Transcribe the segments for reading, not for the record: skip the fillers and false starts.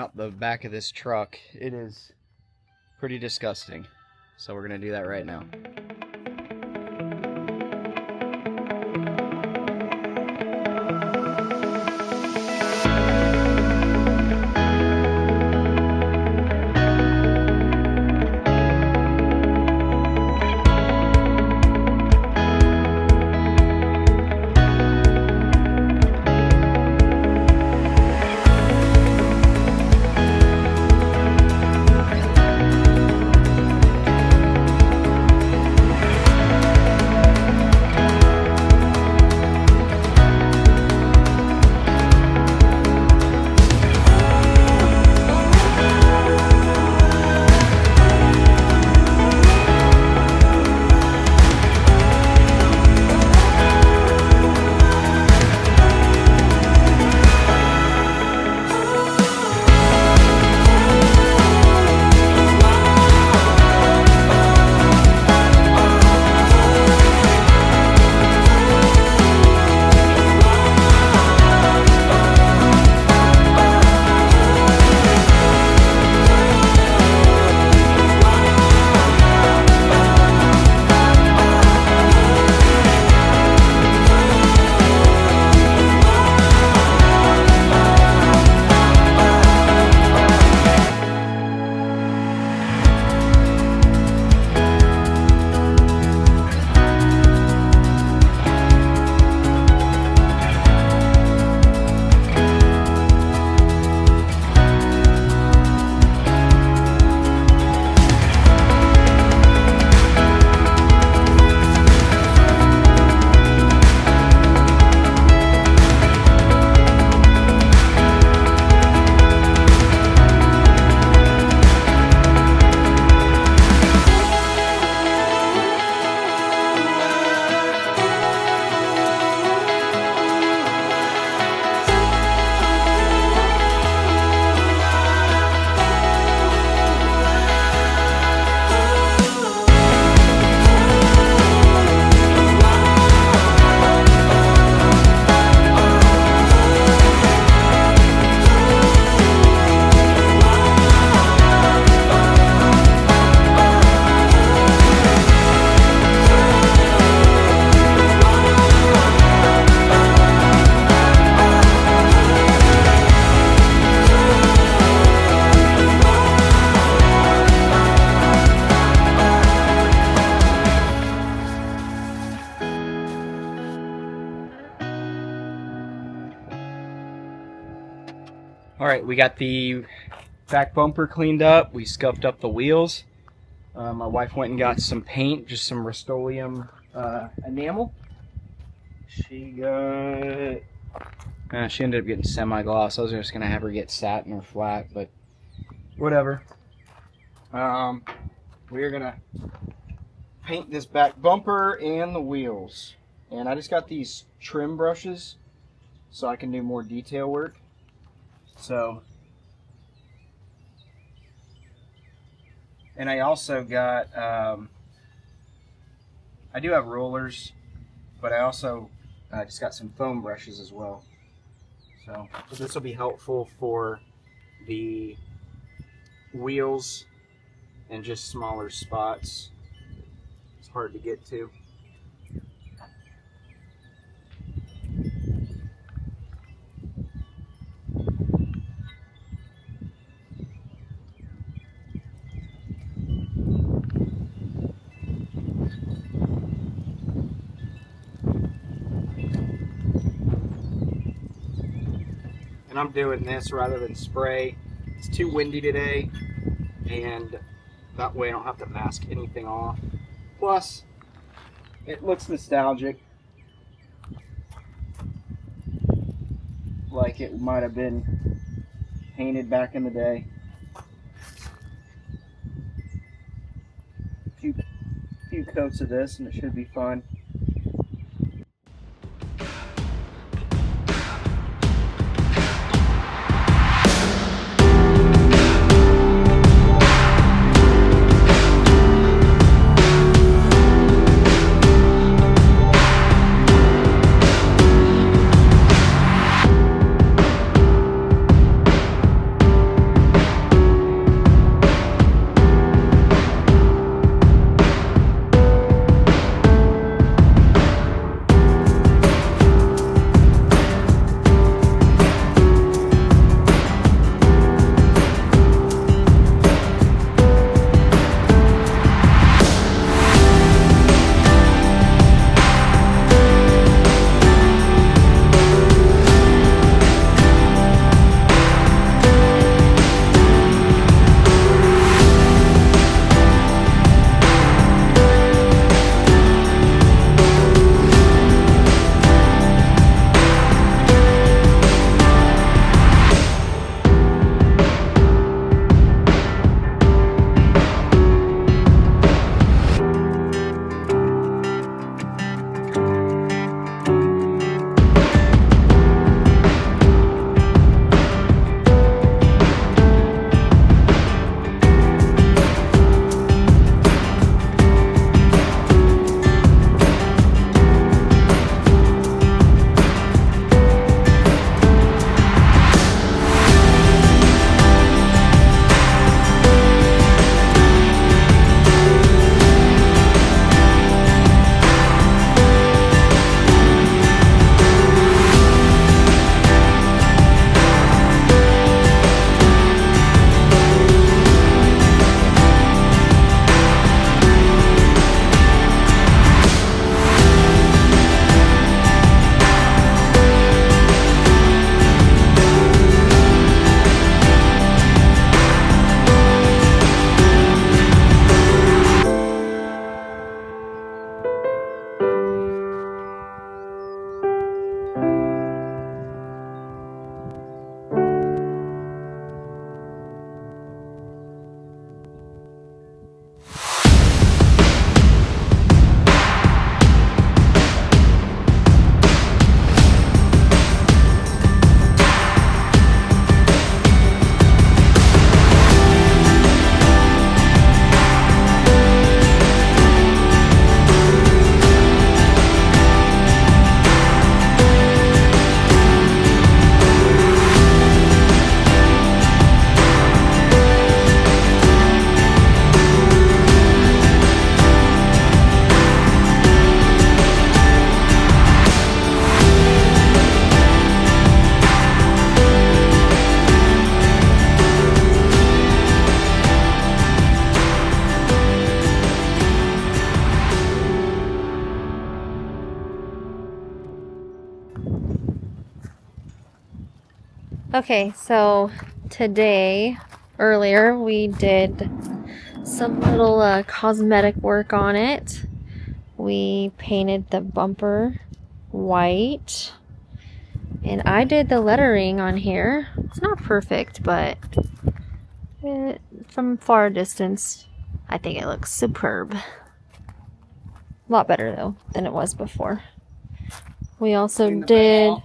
out the back of this truck. It is pretty disgusting. So we're gonna do that right now. Alright, we got the back bumper cleaned up. We scuffed up the wheels. My wife went and got some paint, just some Rust-Oleum enamel. She ended up getting semi-gloss. I was just going to have her get satin or flat, but whatever. We're going to paint this back bumper and the wheels. And I just got these trim brushes so I can do more detail work. So, and I also got, I do have rollers, but I also just got some foam brushes as well. So this will be helpful for the wheels and just smaller spots. It's hard to get to. And I'm doing this rather than spray. It's too windy today, and that way I don't have to mask anything off. Plus, it looks nostalgic, like it might have been painted back in the day. A few coats of this and it should be fun. Okay, so today, earlier, we did some little cosmetic work on it. We painted the bumper white. And I did the lettering on here. It's not perfect, but from far distance, I think it looks superb. A lot better, though, than it was before. We also did...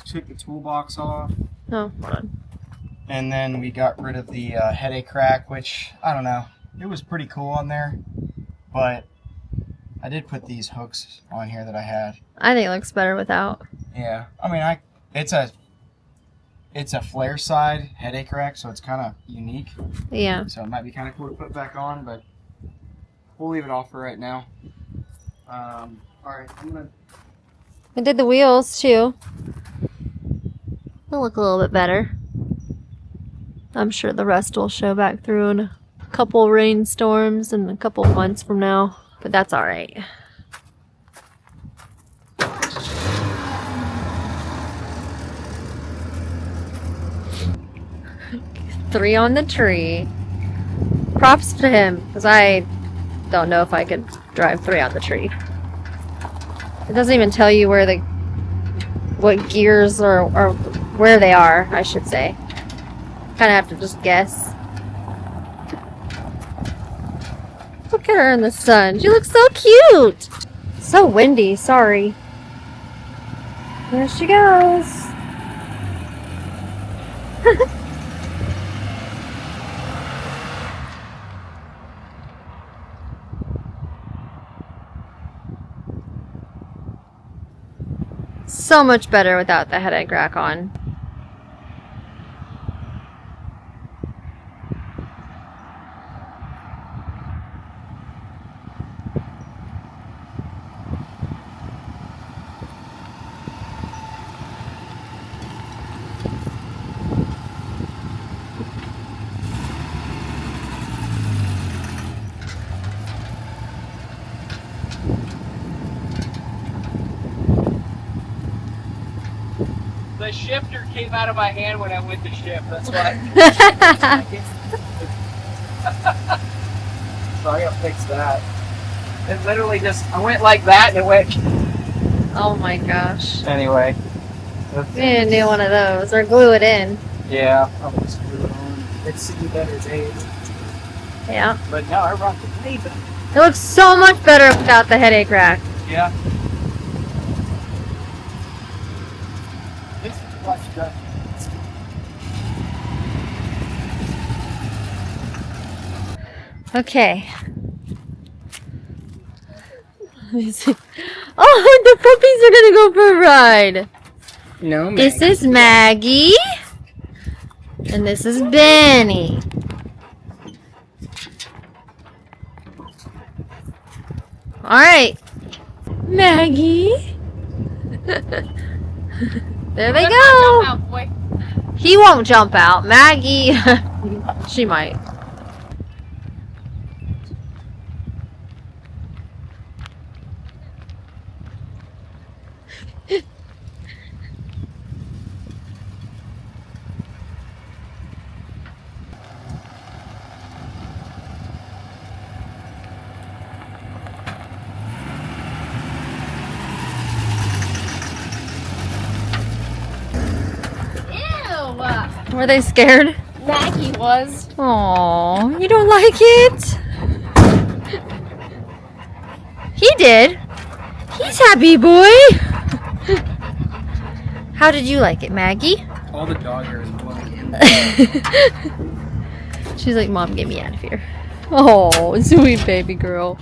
Took the toolbox off. Oh, hold on. And then we got rid of the headache rack, which, I don't know, it was pretty cool on there. But I did put these hooks on here that I had. I think it looks better without. Yeah, I mean, it's a flare side headache rack, so it's kind of unique. Yeah. So it might be kind of cool to put back on, but we'll leave it off for right now. All right, I'm gonna. I did the wheels too. They'll look a little bit better. I'm sure the rest will show back through in a couple rainstorms and a couple months from now, but that's all right. Three on the tree. Props to him, because I don't know if I could drive 3 on the tree. It doesn't even tell you where what gears or where they are, I should say. Kind of have to just guess. Look at her in the sun. She looks so cute. So windy, sorry. There she goes. So much better without the headache rack on. The shifter came out of my hand when I went to shift. That's why. So I gotta fix that. It literally I went like that and it went. Oh my gosh. Anyway. We need to do one of those or glue it in. Yeah, I'm gonna screw it on. It's seen better days. Yeah. But now I rock the blade. It looks so much better without the headache rack. Yeah. This is much better. Okay. Let me see. Oh, the puppies are gonna go for a ride. No, This is Maggie. And this is Benny. Alright. Maggie. There they go. He won't jump out. Maggie. She might. Were they scared? Maggie was. Aw, you don't like it? He did. He's happy, boy. How did you like it, Maggie? All the dog hair is blowing. She's like, Mom, get me out of here. Oh, sweet baby girl.